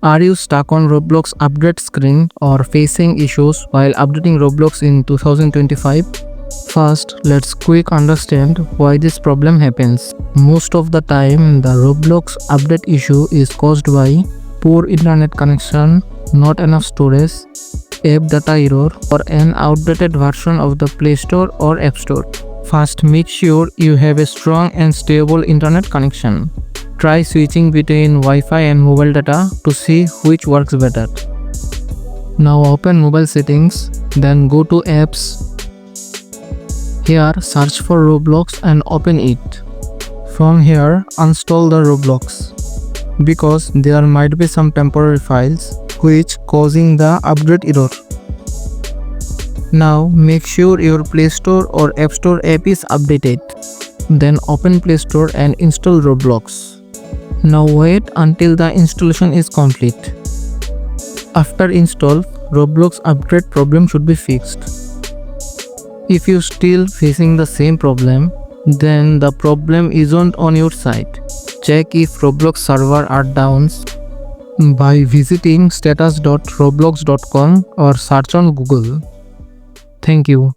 Are you stuck on Roblox update screen or facing issues while updating Roblox in 2025? First, let's quick understand why this problem happens. Most of the time, the Roblox update issue is caused by poor internet connection, not enough storage, app data error, or an outdated version of the Play Store or App Store. First, make sure you have a strong and stable internet connection. Try switching between Wi-Fi and mobile data to see which works better. Now open mobile settings, then go to apps. Here search for Roblox and open it. From here install the Roblox because there might be some temporary files which causing the update error. Now make sure your Play Store or App Store app is updated. Then open Play Store and install Roblox. Now wait until the installation is complete. After install, Roblox update problem should be fixed. If you still facing the same problem, then the problem isn't on your side. Check if Roblox server are down by visiting status.roblox.com or search on Google. Thank you.